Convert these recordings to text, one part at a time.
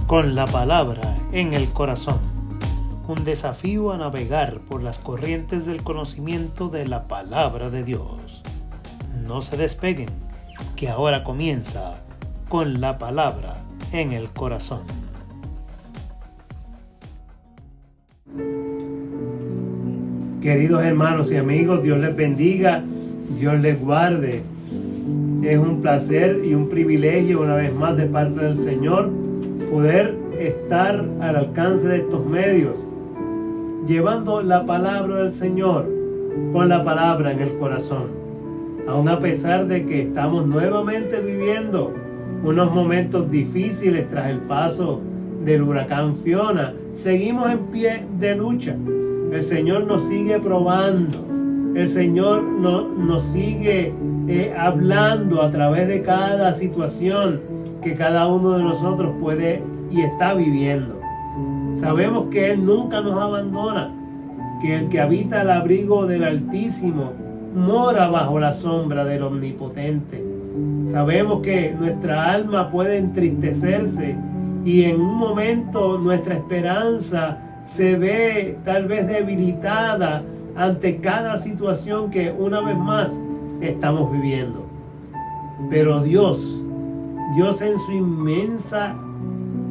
Con la palabra en el corazón. Un desafío a navegar por las corrientes del conocimiento de la palabra de Dios. No se despeguen, que ahora comienza Con la palabra en el corazón. Queridos hermanos y amigos, Dios les bendiga, Dios les guarde. Es un placer y un privilegio una vez más de parte del Señor poder estar al alcance de estos medios, llevando la palabra del Señor con la palabra en el corazón. Aun a pesar de que estamos nuevamente viviendo unos momentos difíciles tras el paso del huracán Fiona, seguimos en pie de lucha. El Señor nos sigue probando. El Señor nos sigue hablando a través de cada situación que cada uno de nosotros puede y está viviendo. Sabemos que Él nunca nos abandona, que el que habita al abrigo del Altísimo mora bajo la sombra del Omnipotente. Sabemos que nuestra alma puede entristecerse y en un momento nuestra esperanza se ve tal vez debilitada ante cada situación que una vez más estamos viviendo. Pero Dios en su inmensa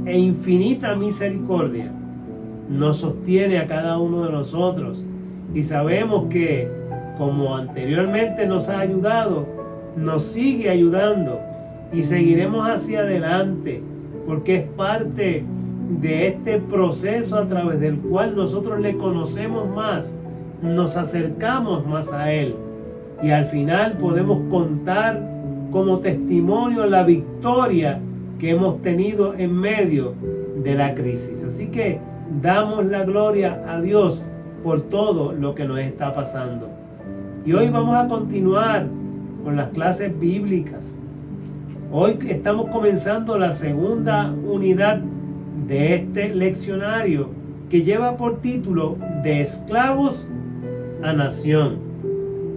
e infinita misericordia nos sostiene a cada uno de nosotros y sabemos que, como anteriormente nos ha ayudado, nos sigue ayudando y seguiremos hacia adelante porque es parte de este proceso a través del cual nosotros le conocemos más, nos acercamos más a Él y al final podemos contar como testimonio la victoria que hemos tenido en medio de la crisis. Así que damos la gloria a Dios por todo lo que nos está pasando. Y hoy vamos a continuar con las clases bíblicas. Hoy estamos comenzando la segunda unidad de este leccionario que lleva por título De esclavos a nación.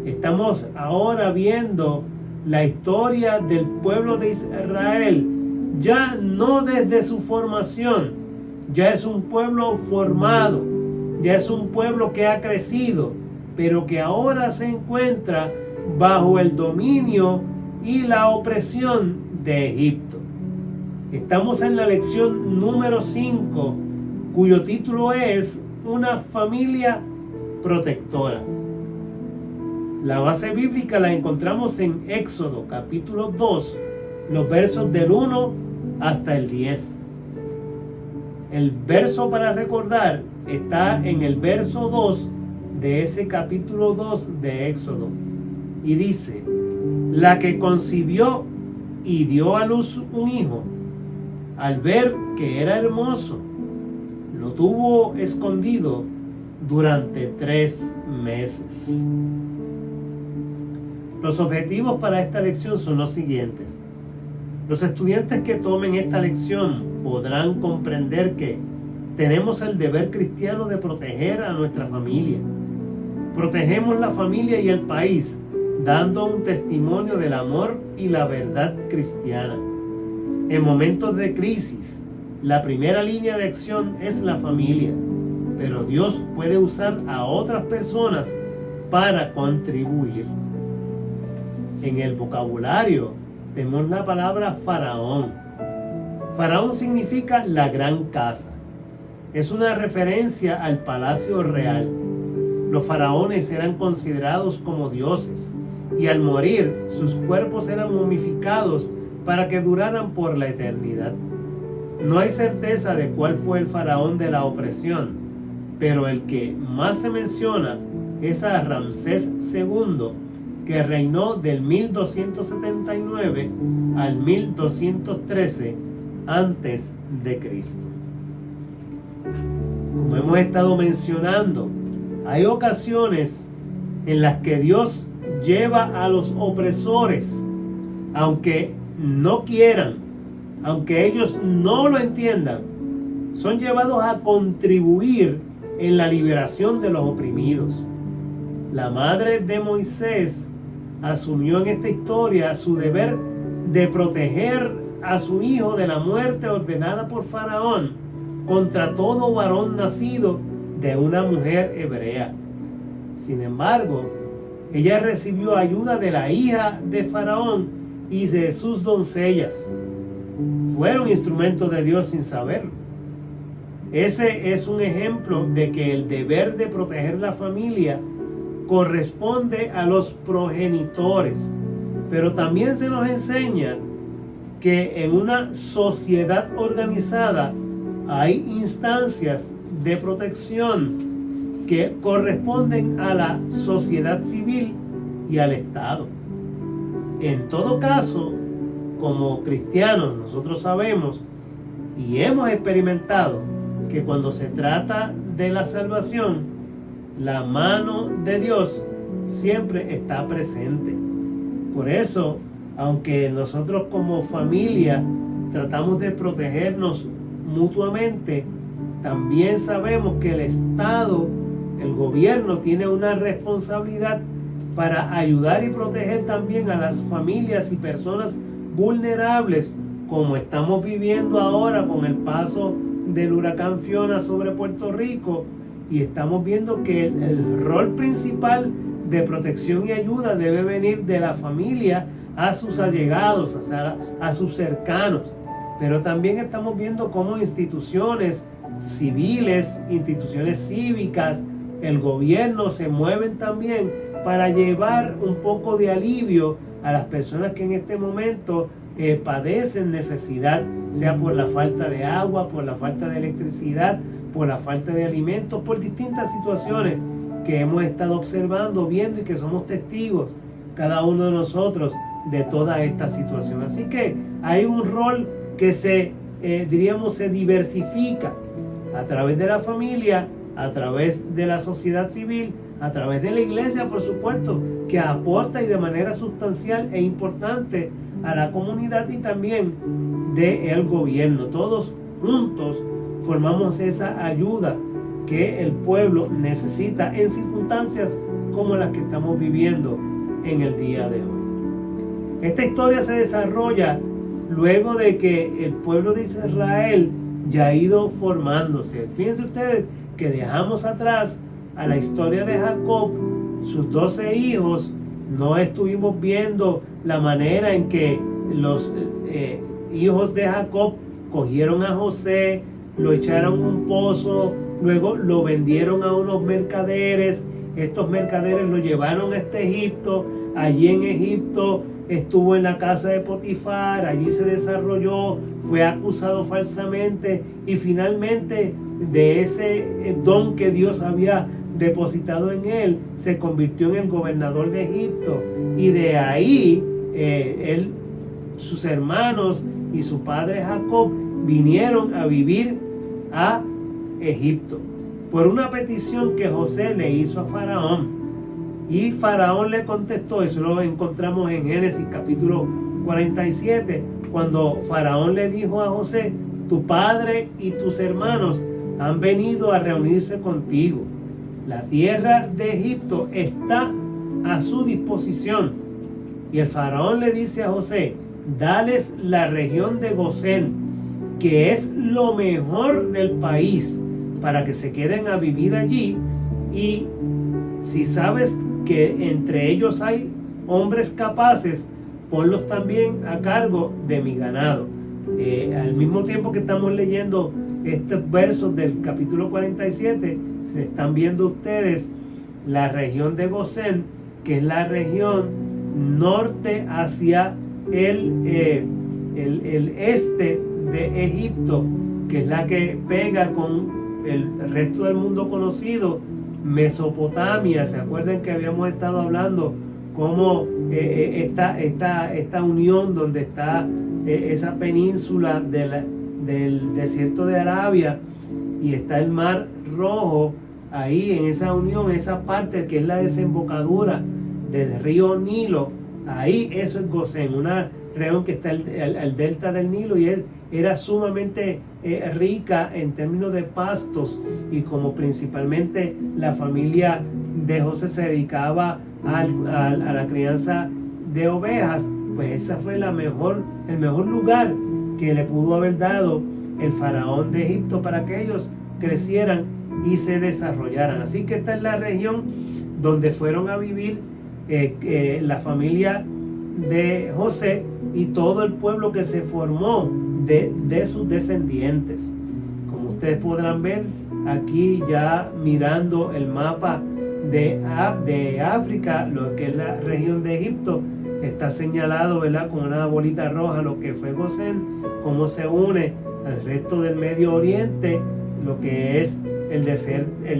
Estamos ahora viendo la historia del pueblo de Israel, ya no desde su formación, ya es un pueblo formado, ya es un pueblo que ha crecido, pero que ahora se encuentra bajo el dominio y la opresión de Egipto. Estamos en la lección número 5, cuyo título es Una familia protectora. La base bíblica la encontramos en Éxodo capítulo 2, los versos del 1 hasta el 10. El verso para recordar está en el verso 2 de ese capítulo 2 de Éxodo. Y dice: la que concibió y dio a luz un hijo, al ver que era hermoso, lo tuvo escondido durante 3 meses. Los objetivos para esta lección son los siguientes. Los estudiantes que tomen esta lección podrán comprender que tenemos el deber cristiano de proteger a nuestra familia. Protegemos la familia y el país, dando un testimonio del amor y la verdad cristiana. En momentos de crisis, la primera línea de acción es la familia, pero Dios puede usar a otras personas para contribuir. En el vocabulario tenemos la palabra faraón. Faraón significa la gran casa. Es una referencia al palacio real. Los faraones eran considerados como dioses y al morir sus cuerpos eran momificados para que duraran por la eternidad. No hay certeza de cuál fue el faraón de la opresión, pero el que más se menciona es a Ramsés II, que reinó del 1279 al 1213 antes de Cristo. Como hemos estado mencionando, hay ocasiones en las que Dios lleva a los opresores, aunque no quieran, aunque ellos no lo entiendan, son llevados a contribuir en la liberación de los oprimidos. La madre de Moisés asumió en esta historia su deber de proteger a su hijo de la muerte ordenada por Faraón contra todo varón nacido de una mujer hebrea. Sin embargo, ella recibió ayuda de la hija de Faraón y de sus doncellas. Fueron instrumentos de Dios sin saberlo. Ese es un ejemplo de que el deber de proteger la familia corresponde a los progenitores, pero también se nos enseña que en una sociedad organizada hay instancias de protección que corresponden a la sociedad civil y al Estado. En todo caso, como cristianos, nosotros sabemos y hemos experimentado que cuando se trata de la salvación, la mano de Dios siempre está presente. Por eso, aunque nosotros como familia tratamos de protegernos mutuamente, también sabemos que el Estado, el gobierno, tiene una responsabilidad para ayudar y proteger también a las familias y personas vulnerables, como estamos viviendo ahora con el paso del huracán Fiona sobre Puerto Rico, y estamos viendo que el rol principal de protección y ayuda debe venir de la familia a sus allegados, a sus cercanos. Pero también estamos viendo cómo instituciones civiles, instituciones cívicas, el gobierno se mueven también para llevar un poco de alivio a las personas que en este momento padecen necesidad, sea por la falta de agua, por la falta de electricidad, por la falta de alimentos, por distintas situaciones que hemos estado observando, viendo y que somos testigos, cada uno de nosotros, de toda esta situación. Así que hay un rol que se diversifica a través de la familia, a través de la sociedad civil, a través de la iglesia, por supuesto, que aporta y de manera sustancial e importante a la comunidad y también del gobierno. Todos juntos formamos esa ayuda que el pueblo necesita en circunstancias como las que estamos viviendo en el día de hoy. Esta historia se desarrolla luego de que el pueblo de Israel ya ha ido formándose. Fíjense ustedes que dejamos atrás a la historia de Jacob, sus 12 hijos. No estuvimos viendo la manera en que los hijos de Jacob cogieron a José, lo echaron a un pozo, luego lo vendieron a unos mercaderes. Estos mercaderes lo llevaron a Egipto. Allí en Egipto estuvo en la casa de Potifar, allí se desarrolló, fue acusado falsamente y finalmente de ese don que Dios había depositado en él, se convirtió en el gobernador de Egipto. Y de ahí sus hermanos y su padre Jacob vinieron a vivir a Egipto por una petición que José le hizo a Faraón. Y Faraón le contestó, eso lo encontramos en Génesis capítulo 47, cuando Faraón le dijo a José: tu padre y tus hermanos han venido a reunirse contigo. La tierra de Egipto está a su disposición. Y el Faraón le dice a José: dales la región de Gosén, que es lo mejor del país, para que se queden a vivir allí. Y si sabes que entre ellos hay hombres capaces, ponlos también a cargo de mi ganado. Al mismo tiempo que estamos leyendo estos versos del capítulo 47, se están viendo ustedes la región de Gosén, que es la región norte hacia el este de Egipto, que es la que pega con el resto del mundo conocido, Mesopotamia. ¿Se acuerdan que habíamos estado hablando cómo esta unión donde está esa península del desierto de Arabia y está el Mar Rojo? Ahí en esa unión, esa parte que es la desembocadura del río Nilo, ahí eso es Gosén, una región que está al delta del Nilo, y era sumamente rica en términos de pastos, y como principalmente la familia de José se dedicaba a la crianza de ovejas, pues esa fue el mejor lugar que le pudo haber dado el faraón de Egipto para que ellos crecieran y se desarrollaran. Así que esta es la región donde fueron a vivir la familia de José y todo el pueblo que se formó de sus descendientes. Como ustedes podrán ver aquí, ya mirando el mapa de África, lo que es la región de Egipto, está señalado, ¿verdad?, con una bolita roja lo que fue Gosén, cómo se une al resto del Medio Oriente, lo que es el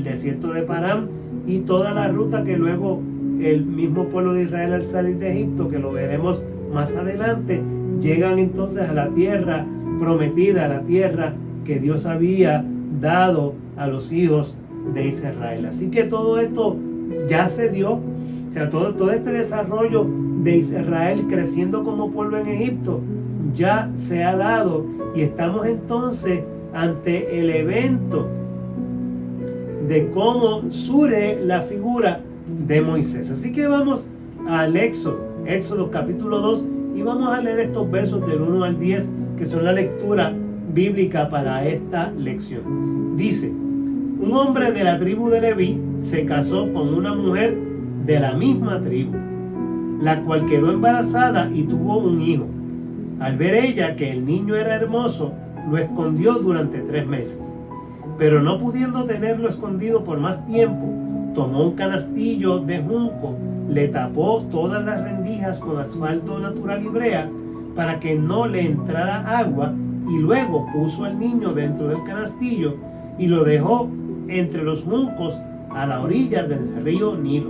desierto de Parán y toda la ruta que luego el mismo pueblo de Israel, al salir de Egipto, que lo veremos más adelante, llegan entonces a la tierra prometida, a la tierra que Dios había dado a los hijos de Israel. Así que todo esto ya se dio, o sea, todo este desarrollo de Israel creciendo como pueblo en Egipto ya se ha dado, y estamos entonces ante el evento de cómo surge la figura de Moisés. Así que vamos al Éxodo capítulo 2, y vamos a leer estos versos del 1 al 10, que son la lectura bíblica para esta lección. Dice: un hombre de la tribu de Leví se casó con una mujer de la misma tribu, la cual quedó embarazada y tuvo un hijo. Al ver ella que el niño era hermoso, lo escondió durante 3 meses. Pero no pudiendo tenerlo escondido por más tiempo, tomó un canastillo de junco, le tapó todas las rendijas con asfalto natural y brea para que no le entrara agua, y luego puso al niño dentro del canastillo y lo dejó entre los juncos a la orilla del río Nilo.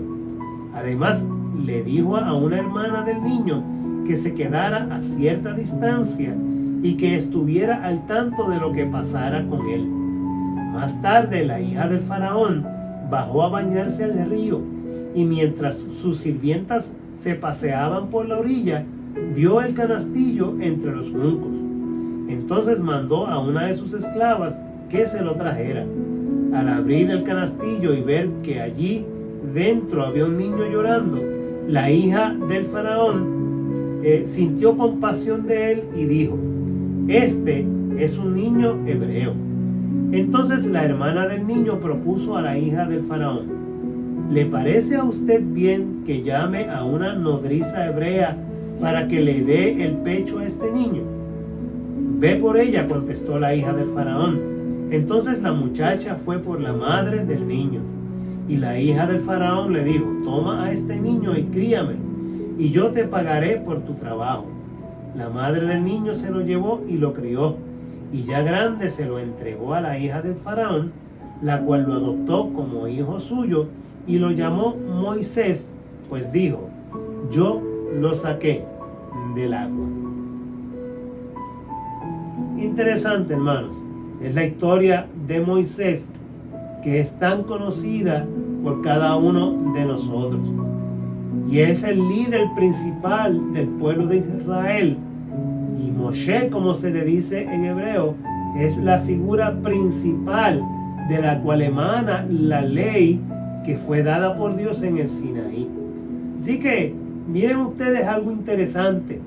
Además, le dijo a una hermana del niño que se quedara a cierta distancia y que estuviera al tanto de lo que pasara con él. Más tarde, la hija del faraón bajó a bañarse al río, y mientras sus sirvientas se paseaban por la orilla, vio el canastillo entre los juncos. Entonces mandó a una de sus esclavas que se lo trajera. Al abrir el canastillo y ver que allí dentro había un niño llorando, la hija del faraón sintió compasión de él y dijo: este es un niño hebreo. Entonces la hermana del niño propuso a la hija del faraón: ¿le parece a usted bien que llame a una nodriza hebrea para que le dé el pecho a este niño? Ve por ella, contestó la hija del faraón. Entonces la muchacha fue por la madre del niño, y la hija del faraón le dijo: toma a este niño y críamelo, y yo te pagaré por tu trabajo. La madre del niño se lo llevó y lo crió, y ya grande se lo entregó a la hija del faraón, la cual lo adoptó como hijo suyo y lo llamó Moisés, pues dijo: yo lo saqué del agua. Interesante, hermanos, es la historia de Moisés, que es tan conocida por cada uno de nosotros, y es el líder principal del pueblo de Israel. Y Moshe, como se le dice en hebreo, es la figura principal de la cual emana la ley que fue dada por Dios en el Sinaí. Así que miren ustedes algo interesante.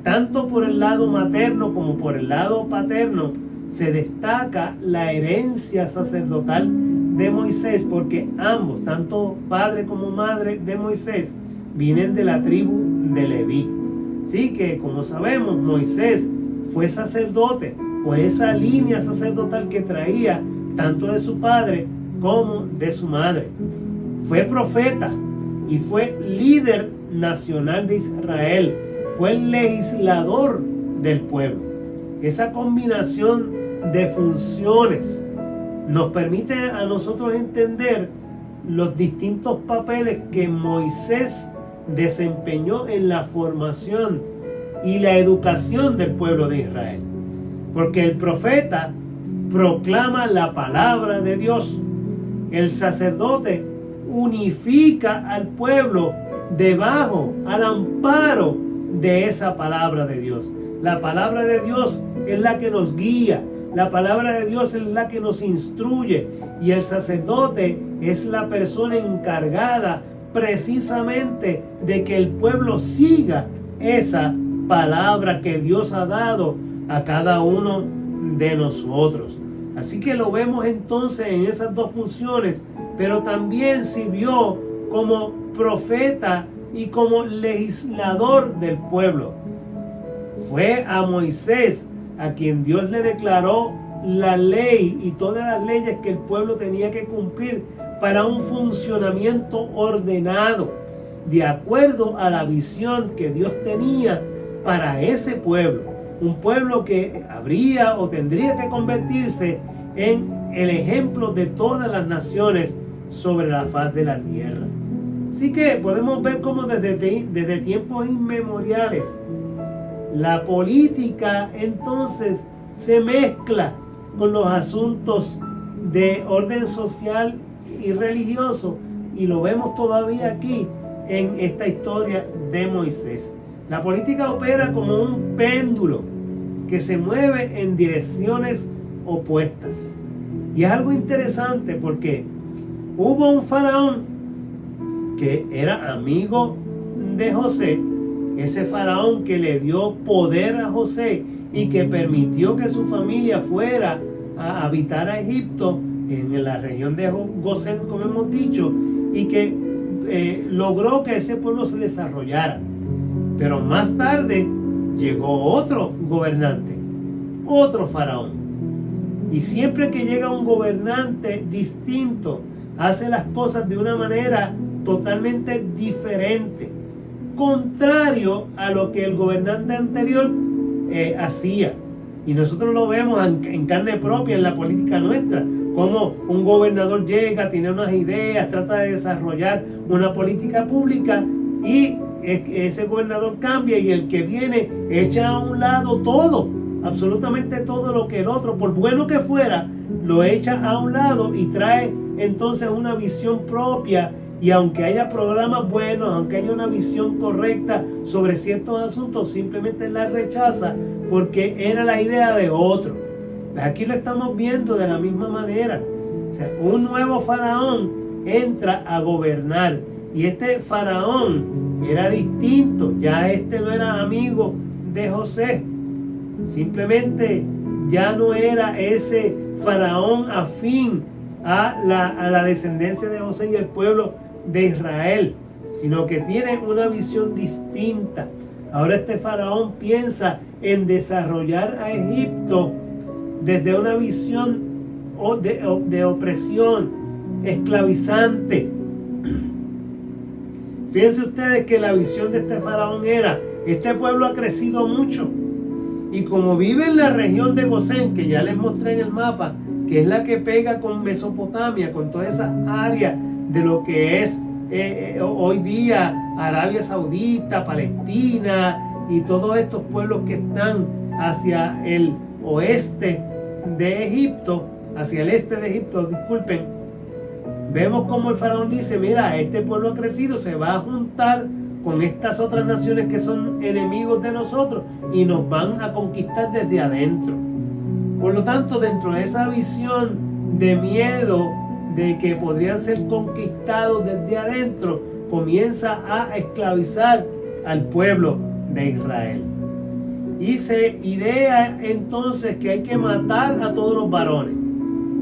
Tanto por el lado materno como por el lado paterno se destaca la herencia sacerdotal de Moisés, porque ambos, tanto padre como madre de Moisés, vienen de la tribu de Leví. Sí, que como sabemos, Moisés fue sacerdote por esa línea sacerdotal que traía tanto de su padre como de su madre. Fue profeta y fue líder nacional de Israel. Fue el legislador del pueblo. Esa combinación de funciones nos permite a nosotros entender los distintos papeles que Moisés desempeñó en la formación y la educación del pueblo de Israel. Porque el profeta proclama la palabra de Dios. El sacerdote unifica al pueblo debajo, al amparo de esa palabra de Dios. La palabra de Dios es la que nos guía. La palabra de Dios es la que nos instruye. Y el sacerdote es la persona encargada precisamente de que el pueblo siga esa palabra que Dios ha dado a cada uno de nosotros. Así que lo vemos entonces en esas dos funciones, pero también sirvió como profeta y como legislador del pueblo. Fue a Moisés a quien Dios le declaró la ley y todas las leyes que el pueblo tenía que cumplir para un funcionamiento ordenado, de acuerdo a la visión que Dios tenía para ese pueblo. Un pueblo que habría o tendría que convertirse en el ejemplo de todas las naciones sobre la faz de la tierra. Así que podemos ver cómo desde tiempos inmemoriales la política entonces se mezcla con los asuntos de orden social y religioso, y lo vemos todavía aquí en esta historia de Moisés. La política opera como un péndulo que se mueve en direcciones opuestas. Y es algo interesante porque hubo un faraón que era amigo de José, ese faraón que le dio poder a José y que permitió que su familia fuera a habitar a Egipto en la región de Gosén, como hemos dicho, y que logró que ese pueblo se desarrollara. Pero más tarde llegó otro gobernante, otro faraón. Y siempre que llega un gobernante distinto, hace las cosas de una manera totalmente diferente, contrario a lo que el gobernante anterior hacía. Y nosotros lo vemos en carne propia en la política nuestra, como un gobernador llega, tiene unas ideas, trata de desarrollar una política pública y ese gobernador cambia y el que viene echa a un lado todo, absolutamente todo lo que el otro, por bueno que fuera, lo echa a un lado y trae entonces una visión propia. Y aunque haya programas buenos, aunque haya una visión correcta sobre ciertos asuntos, simplemente la rechaza porque era la idea de otro. Aquí lo estamos viendo de la misma manera. O sea, un nuevo faraón entra a gobernar y este faraón era distinto. Ya este no era amigo de José. Simplemente ya no era ese faraón afín a la descendencia de José y el pueblo de Israel, sino que tiene una visión distinta. Ahora este faraón piensa en desarrollar a Egipto desde una visión de opresión esclavizante. Fíjense ustedes que la visión de este faraón era: este pueblo ha crecido mucho y como vive en la región de Gosén, que ya les mostré en el mapa, que es la que pega con Mesopotamia, con toda esa área de lo que es hoy día Arabia Saudita, Palestina y todos estos pueblos que están hacia el oeste de Egipto, hacia el este de Egipto, disculpen. Vemos como el faraón dice: mira, este pueblo ha crecido, se va a juntar con estas otras naciones que son enemigos de nosotros y nos van a conquistar desde adentro. Por lo tanto, dentro de esa visión de miedo de que podrían ser conquistados desde adentro, comienza a esclavizar al pueblo de Israel. Y se idea entonces que hay que matar a todos los varones.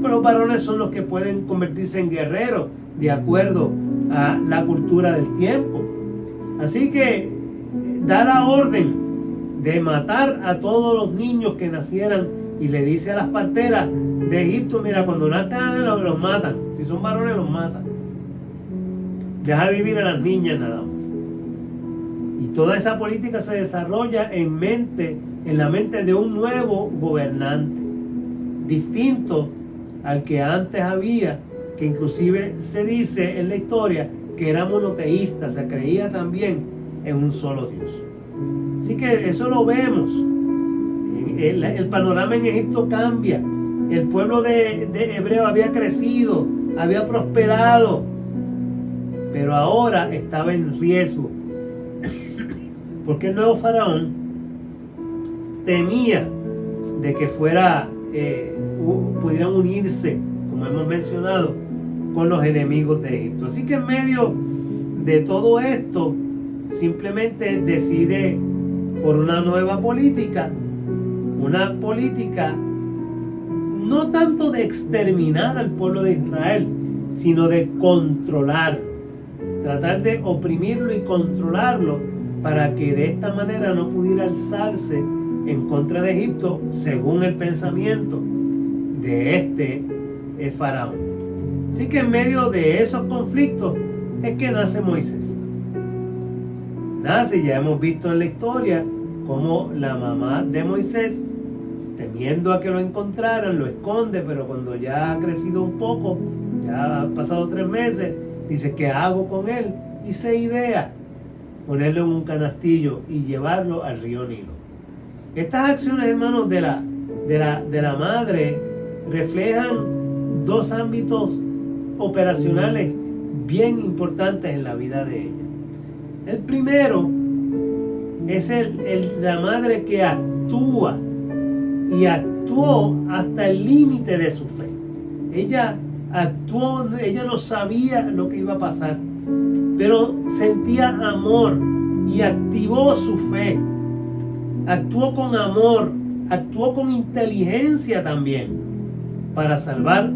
Pero los varones son los que pueden convertirse en guerreros de acuerdo a la cultura del tiempo. Así que da la orden de matar a todos los niños que nacieran y le dice a las parteras de Egipto: mira, cuando nazcan los matan, si son varones los matan, deja vivir a las niñas nada más. Y toda esa política se desarrolla en la mente de un nuevo gobernante, distinto al que antes había, que inclusive se dice en la historia que era monoteísta, se creía también en un solo Dios. Así que eso lo vemos. El panorama en Egipto cambia. El pueblo de hebreo había crecido, había prosperado, pero ahora estaba en riesgo, porque el nuevo faraón temía de que pudieran unirse, como hemos mencionado, con los enemigos de Egipto. Así que en medio de todo esto, simplemente decide por una nueva política una política no tanto de exterminar al pueblo de Israel, sino de controlarlo, tratar de oprimirlo y controlarlo para que de esta manera no pudiera alzarse en contra de Egipto según el pensamiento de este faraón. Así que en medio de esos conflictos es que nace Moisés. Nace, ya hemos visto en la historia cómo la mamá de Moisés, temiendo a que lo encontraran, lo esconde, pero cuando ya ha crecido un poco, ya ha pasado 3 meses, dice, ¿qué hago con él? Y se idea ponerlo en un canastillo y llevarlo al río Nilo. Estas acciones, hermanos, de la madre reflejan 2 ámbitos operacionales bien importantes en la vida de ella. El primero es la madre que actúa y actuó hasta el límite de su fe. Ella actuó, ella no sabía lo que iba a pasar, pero sentía amor y activó su fe. Actuó con amor, actuó con inteligencia también para salvar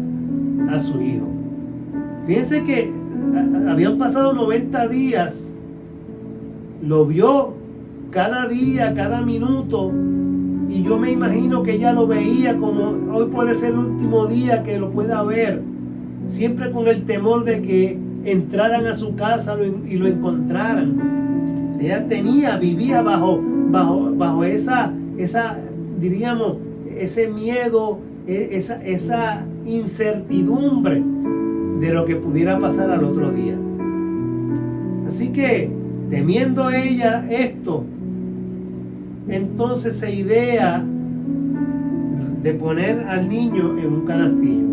a su hijo. Fíjense que habían pasado 90 días, lo vio cada día, cada minuto, y yo me imagino que ella lo veía como hoy puede ser el último día que lo pueda ver, siempre con el temor de que entraran a su casa y lo encontraran. Ella vivía bajo esa, diríamos, ese miedo, esa incertidumbre de lo que pudiera pasar al otro día. Así que, temiendo ella esto, entonces se idea de poner al niño en un canastillo.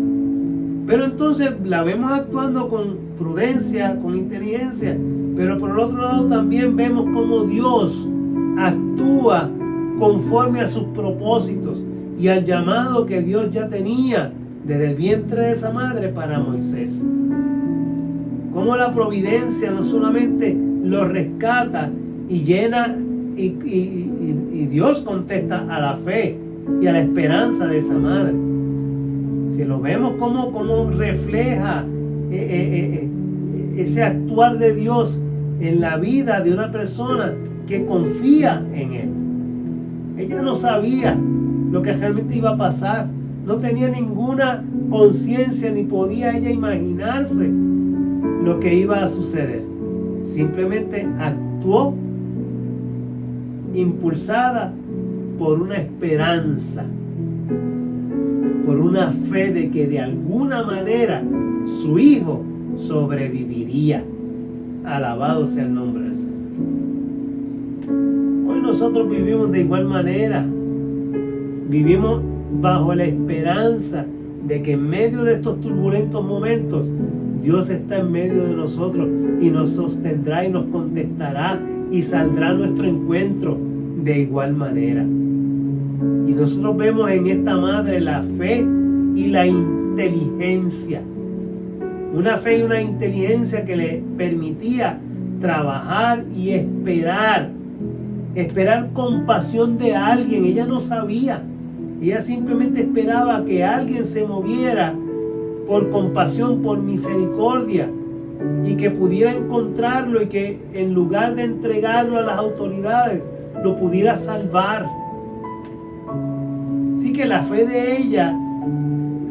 Pero entonces la vemos actuando con prudencia, con inteligencia, pero por el otro lado también vemos cómo Dios actúa conforme a sus propósitos y al llamado que Dios ya tenía desde el vientre de esa madre para Moisés. Cómo la providencia no solamente lo rescata y llena y Dios contesta a la fe y a la esperanza de esa madre. Si lo vemos cómo refleja ese actuar de Dios en la vida de una persona que confía en Él. Ella no sabía lo que realmente iba a pasar, no tenía ninguna conciencia ni podía ella imaginarse lo que iba a suceder. Simplemente actuó impulsada por una esperanza, por una fe de que de alguna manera su hijo sobreviviría. Alabado sea el nombre del Señor. Hoy nosotros vivimos de igual manera. Vivimos bajo la esperanza de que en medio de estos turbulentos momentos Dios está en medio de nosotros y nos sostendrá y nos contestará y saldrá a nuestro encuentro de igual manera. Y nosotros vemos en esta madre la fe y la inteligencia. Una fe y una inteligencia que le permitía trabajar y esperar con pasión de alguien. Ella no sabía. Ella simplemente esperaba que alguien se moviera por compasión, por misericordia, y que pudiera encontrarlo y que en lugar de entregarlo a las autoridades, lo pudiera salvar. Así que la fe de ella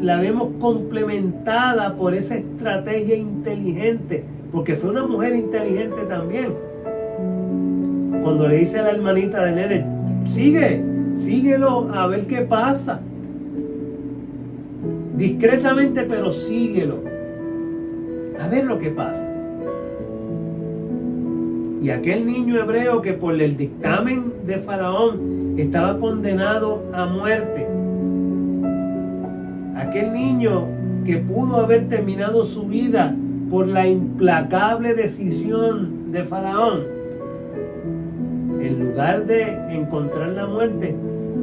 la vemos complementada por esa estrategia inteligente, porque fue una mujer inteligente también. Cuando le dice a la hermanita de nene, síguelo a ver qué pasa. Discretamente, pero síguelo. A ver lo que pasa. Y aquel niño hebreo que por el dictamen de Faraón estaba condenado a muerte. Aquel niño que pudo haber terminado su vida por la implacable decisión de Faraón, en lugar de encontrar la muerte,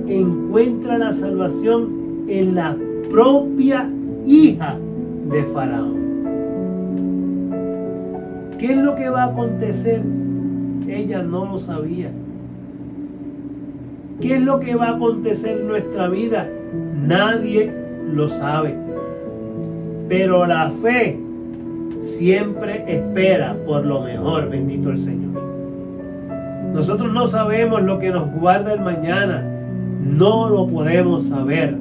encuentra la salvación en la propia hija de Faraón. ¿Qué es lo que va a acontecer? Ella no lo sabía. ¿Qué es lo que va a acontecer en nuestra vida? Nadie lo sabe. Pero la fe siempre espera por lo mejor, bendito el Señor. Nosotros no sabemos lo que nos guarda el mañana, no lo podemos saber,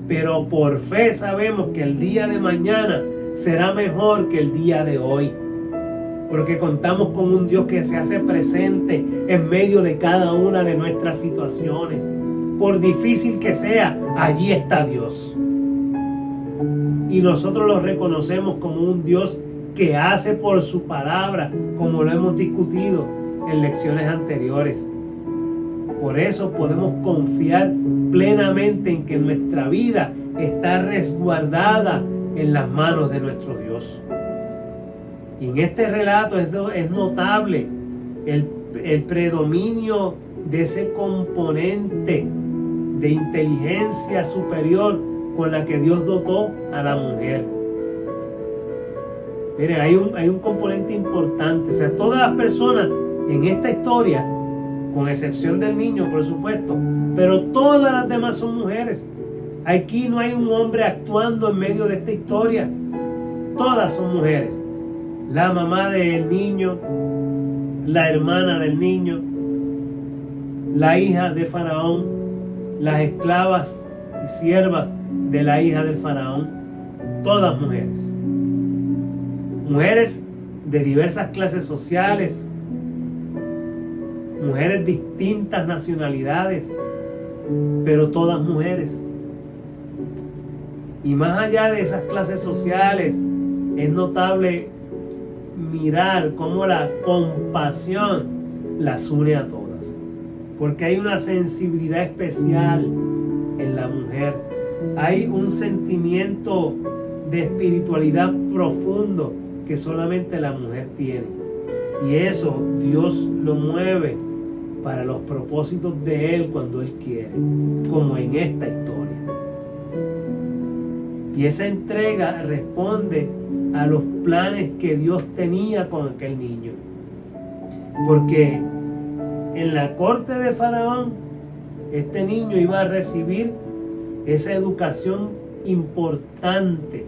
pero por fe sabemos que el día de mañana será mejor que el día de hoy, porque contamos con un Dios que se hace presente en medio de cada una de nuestras situaciones. Por difícil que sea, allí está Dios. Y nosotros lo reconocemos como un Dios que hace por su palabra, como lo hemos discutido en lecciones anteriores. Por eso podemos confiar plenamente en que nuestra vida está resguardada en las manos de nuestro Dios. Y en este relato es notable el predominio de ese componente de inteligencia superior con la que Dios dotó a la mujer. Miren, hay un componente importante. O sea, todas las personas en esta historia, con excepción del niño, por supuesto, pero todas las demás son mujeres. Aquí no hay un hombre actuando en medio de esta historia. Todas son mujeres. La mamá del niño, la hermana del niño, la hija de Faraón, las esclavas y siervas de la hija del Faraón, todas mujeres. Mujeres de diversas clases sociales, mujeres de distintas nacionalidades, pero todas mujeres. Y más allá de esas clases sociales, es notable mirar cómo la compasión las une a todas, porque hay una sensibilidad especial en la mujer, hay un sentimiento de espiritualidad profundo que solamente la mujer tiene, y eso Dios lo mueve para los propósitos de Él cuando Él quiere, como en esta historia. Y esa entrega responde a los planes que Dios tenía con aquel niño. Porque en la corte de Faraón, este niño iba a recibir esa educación importante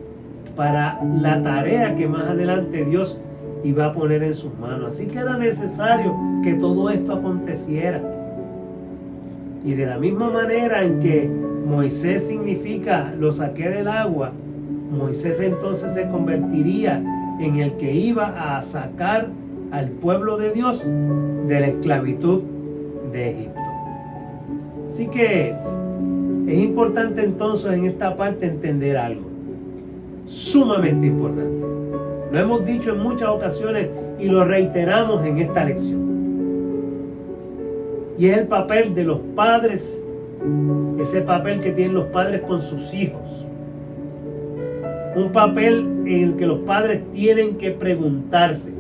para la tarea que más adelante Dios iba a poner en sus manos. Así que era necesario que todo esto aconteciera. Y de la misma manera en que Moisés significa lo saqué del agua, Moisés entonces se convertiría en el que iba a sacar al pueblo de Dios de la esclavitud de Egipto. Así que es importante entonces en esta parte entender algo sumamente importante. Lo hemos dicho en muchas ocasiones y lo reiteramos en esta lección. Y es el papel de los padres, ese papel que tienen los padres con sus hijos. Un papel en el que los padres tienen que preguntarse: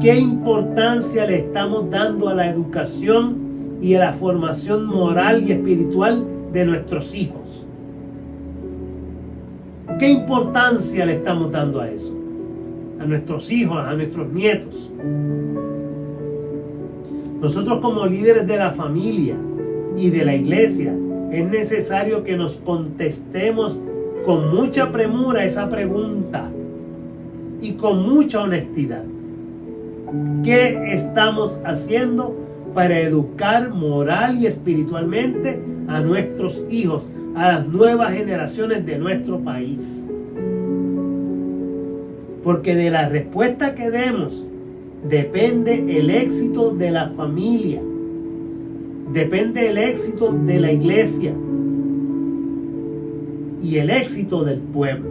¿qué importancia le estamos dando a la educación y a la formación moral y espiritual de nuestros hijos? ¿Qué importancia le estamos dando a eso? A nuestros hijos, a nuestros nietos. Nosotros como líderes de la familia y de la iglesia, es necesario que nos contestemos con mucha premura esa pregunta y con mucha honestidad. ¿Qué estamos haciendo para educar moral y espiritualmente a nuestros hijos, a las nuevas generaciones de nuestro país? Porque de la respuesta que demos depende el éxito de la familia, depende el éxito de la iglesia y el éxito del pueblo,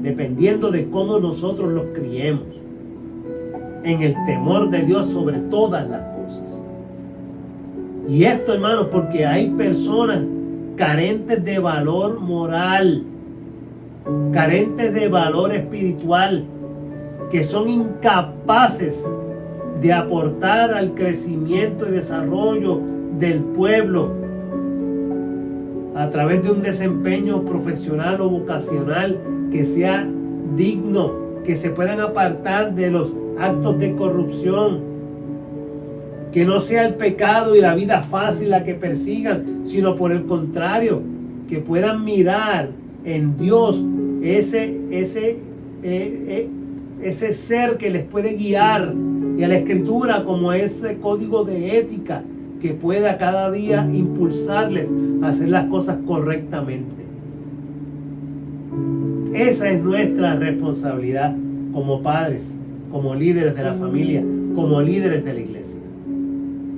dependiendo de cómo nosotros los criemos en el temor de Dios sobre todas las cosas. Y esto, hermanos, porque hay personas carentes de valor moral, carentes de valor espiritual, que son incapaces de aportar al crecimiento y desarrollo del pueblo a través de un desempeño profesional o vocacional que sea digno, que se puedan apartar de los actos de corrupción, Que no sea el pecado y la vida fácil la que persigan, sino por el contrario, que puedan mirar en Dios ese ser que les puede guiar, y a la Escritura como ese código de ética que pueda cada día impulsarles a hacer las cosas correctamente. Esa es nuestra responsabilidad como padres, como líderes de la familia, como líderes de la iglesia.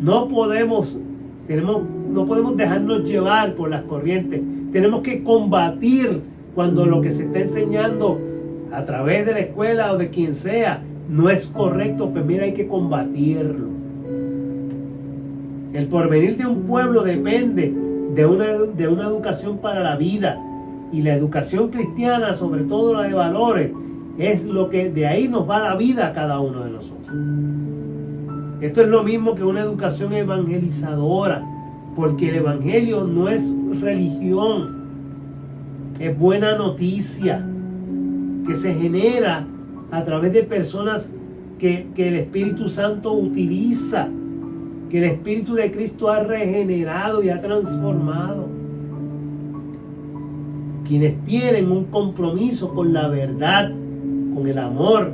No podemos dejarnos llevar por las corrientes. Tenemos que combatir cuando lo que se está enseñando a través de la escuela o de quien sea no es correcto. Pues mira, hay que combatirlo. El porvenir de un pueblo depende de una educación para la vida, y la educación cristiana, sobre todo la de valores, es lo que de ahí nos va la vida a cada uno de nosotros. Esto es lo mismo que una educación evangelizadora, porque el evangelio no es religión, es buena noticia que se genera a través de personas que el Espíritu Santo utiliza, que el Espíritu de Cristo ha regenerado y ha transformado. Quienes tienen un compromiso con la verdad, con el amor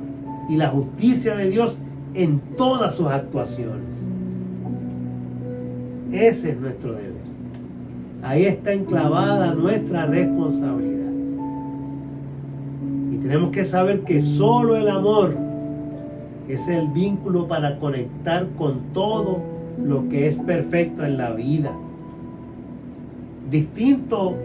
y la justicia de Dios en todas sus actuaciones. Ese es nuestro deber. Ahí está enclavada nuestra responsabilidad. Y tenemos que saber que solo el amor es el vínculo para conectar con todo lo que es perfecto en la vida. Distinto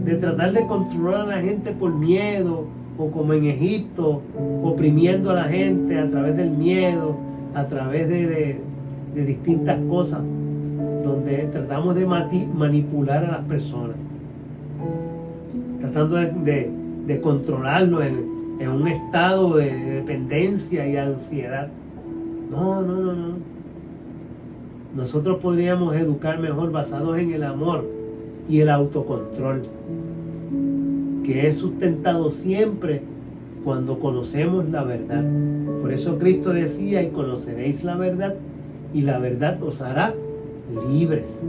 de tratar de controlar a la gente por miedo, o como en Egipto, oprimiendo a la gente a través del miedo, a través de distintas cosas, donde tratamos de manipular a las personas, tratando de controlarlo en un estado de dependencia y ansiedad. No. Nosotros podríamos educar mejor basados en el amor y el autocontrol, que es sustentado siempre cuando conocemos la verdad. Por eso Cristo decía: y conoceréis la verdad, y la verdad os hará libres.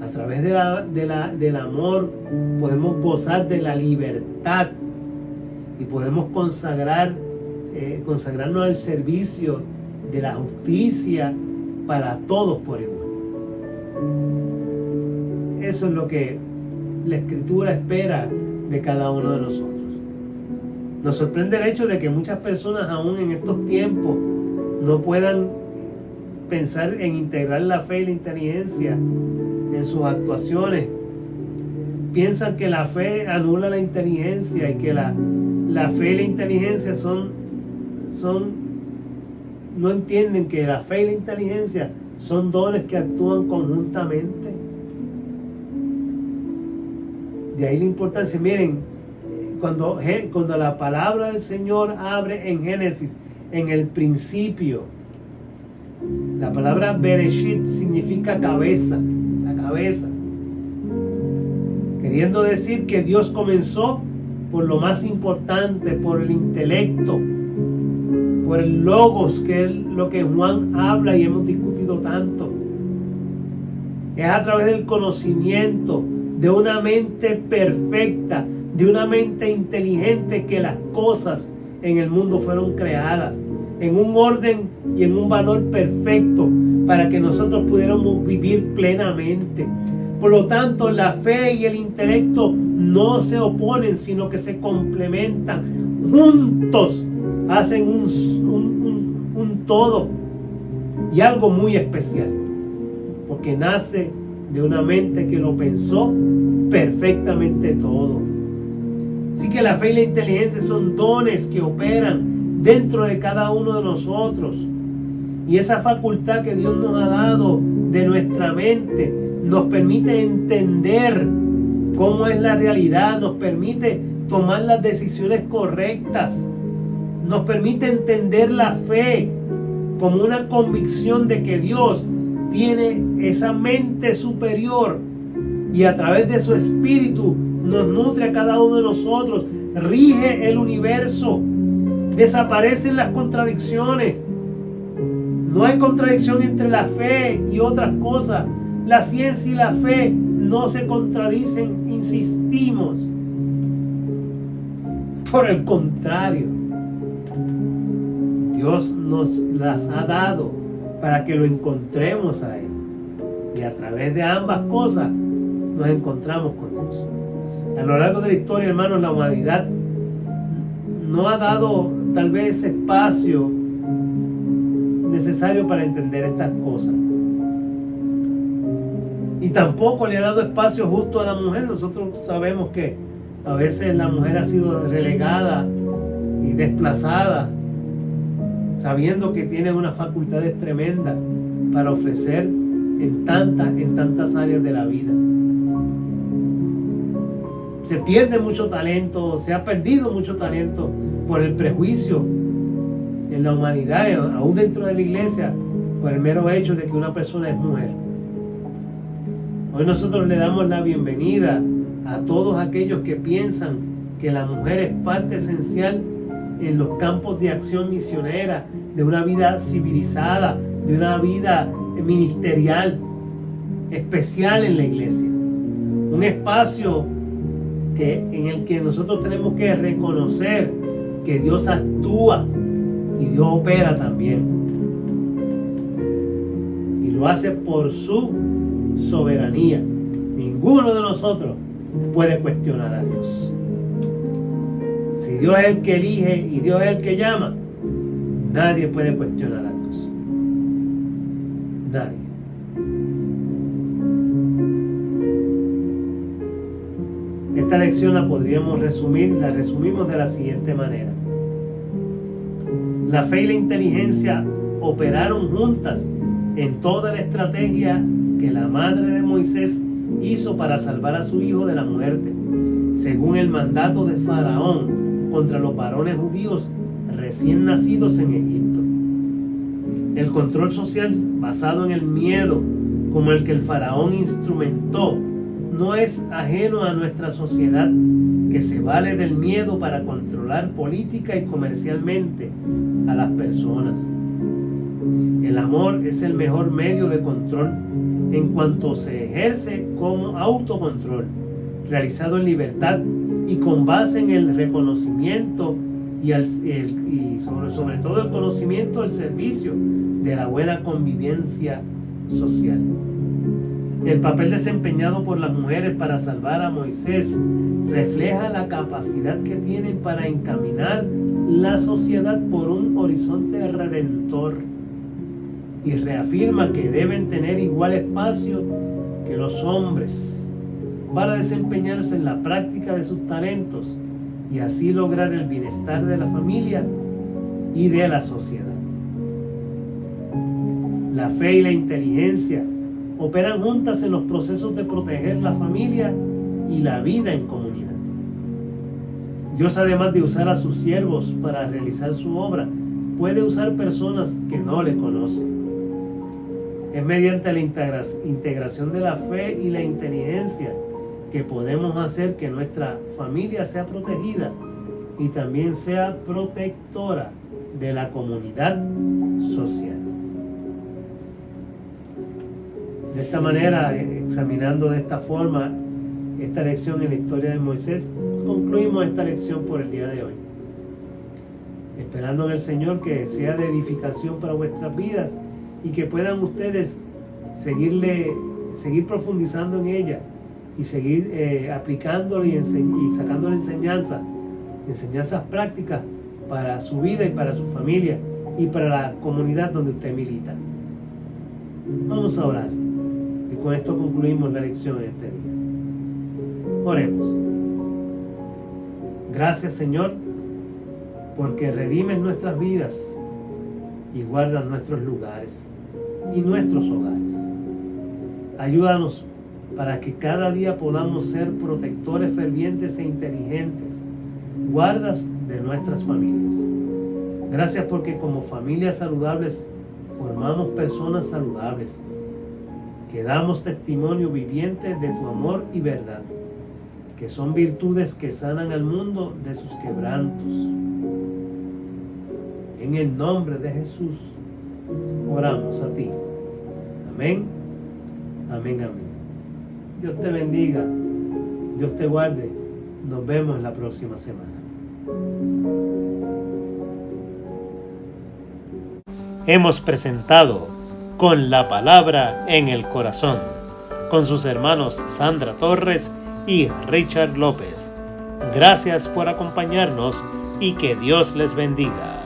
A través del amor podemos gozar de la libertad, y podemos consagrarnos al servicio de la justicia para todos por igual. Eso es lo que la Escritura espera de cada uno de nosotros. Nos sorprende el hecho de que muchas personas aún en estos tiempos no puedan pensar en integrar la fe y la inteligencia en sus actuaciones. Piensan que la fe anula la inteligencia, y que la fe y la inteligencia no entienden que la fe y la inteligencia son dones que actúan conjuntamente. De ahí la importancia. Miren, cuando la palabra del Señor abre en Génesis, en el principio, la palabra Bereshit significa cabeza, la cabeza, queriendo decir que Dios comenzó por lo más importante, por el intelecto, por el logos, que es lo que Juan habla y hemos discutido tanto. Es a través del conocimiento de una mente perfecta, de una mente inteligente, que las cosas en el mundo fueron creadas en un orden y en un valor perfecto para que nosotros pudiéramos vivir plenamente. Por lo tanto, la fe y el intelecto no se oponen, sino que se complementan. Juntos hacen un todo, y algo muy especial, porque nace de una mente que lo pensó perfectamente todo. Así que la fe y la inteligencia son dones que operan dentro de cada uno de nosotros, y esa facultad que Dios nos ha dado de nuestra mente nos permite entender cómo es la realidad, nos permite tomar las decisiones correctas, nos permite entender la fe como una convicción de que Dios tiene esa mente superior, y a través de su espíritu nos nutre a cada uno de nosotros, rige el universo, desaparecen las contradicciones. No hay contradicción entre la fe y otras cosas. La ciencia y la fe no se contradicen, insistimos. Por el contrario, Dios nos las ha dado para que lo encontremos a Él. Y a través de ambas cosas nos encontramos con Dios. A lo largo de la historia, hermanos, la humanidad no ha dado tal vez ese espacio necesario para entender estas cosas. Y tampoco le ha dado espacio justo a la mujer. Nosotros sabemos que a veces la mujer ha sido relegada y desplazada, sabiendo que tiene unas facultades tremendas para ofrecer en tantas áreas de la vida. Se pierde mucho talento, se ha perdido mucho talento por el prejuicio en la humanidad, aún dentro de la iglesia, por el mero hecho de que una persona es mujer. Hoy nosotros le damos la bienvenida a todos aquellos que piensan que la mujer es parte esencial en los campos de acción misionera, de una vida civilizada, de una vida ministerial, especial en la iglesia. Un espacio en el que nosotros tenemos que reconocer que Dios actúa y Dios opera también. Y lo hace por su soberanía. Ninguno de nosotros puede cuestionar a Dios. Si Dios es el que elige y Dios es el que llama, nadie puede cuestionar a Dios. Nadie. Esta lección la resumimos de la siguiente manera. La fe y la inteligencia operaron juntas en toda la estrategia que la madre de Moisés hizo para salvar a su hijo de la muerte, según el mandato de Faraón contra los varones judíos recién nacidos en Egipto. El control social basado en el miedo, como el que el Faraón instrumentó, no es ajeno a nuestra sociedad, que se vale del miedo para controlar política y comercialmente a las personas. El amor es el mejor medio de control en cuanto se ejerce como autocontrol, realizado en libertad y con base en el reconocimiento y sobre todo el conocimiento del servicio de la buena convivencia social. El papel desempeñado por las mujeres para salvar a Moisés refleja la capacidad que tienen para encaminar la sociedad por un horizonte redentor y reafirma que deben tener igual espacio que los hombres para desempeñarse en la práctica de sus talentos y así lograr el bienestar de la familia y de la sociedad. La fe y la inteligencia operan juntas en los procesos de proteger la familia y la vida en comunidad. Dios, además de usar a sus siervos para realizar su obra, puede usar personas que no le conocen. Es mediante la integración de la fe y la inteligencia que podemos hacer que nuestra familia sea protegida y también sea protectora de la comunidad social. De esta manera, examinando de esta forma esta lección en la historia de Moisés, concluimos esta lección por el día de hoy. Esperando en el Señor que sea de edificación para vuestras vidas y que puedan ustedes seguir profundizando en ella y seguir aplicándole y sacándole enseñanzas prácticas para su vida y para su familia y para la comunidad donde usted milita. Vamos a orar. Y con esto concluimos la lección de este día. Oremos. Gracias, Señor, porque redimes nuestras vidas y guardas nuestros lugares y nuestros hogares. Ayúdanos para que cada día podamos ser protectores fervientes e inteligentes, guardas de nuestras familias. Gracias porque como familias saludables formamos personas saludables, que damos testimonio viviente de tu amor y verdad, que son virtudes que sanan al mundo de sus quebrantos. En el nombre de Jesús. oramos a ti. Amén, amén, amén. Dios te bendiga, Dios te guarde. Nos vemos la próxima semana. Hemos presentado Con la Palabra en el Corazón, con sus hermanos Sandra Torres y Richard López. Gracias por acompañarnos y que Dios les bendiga.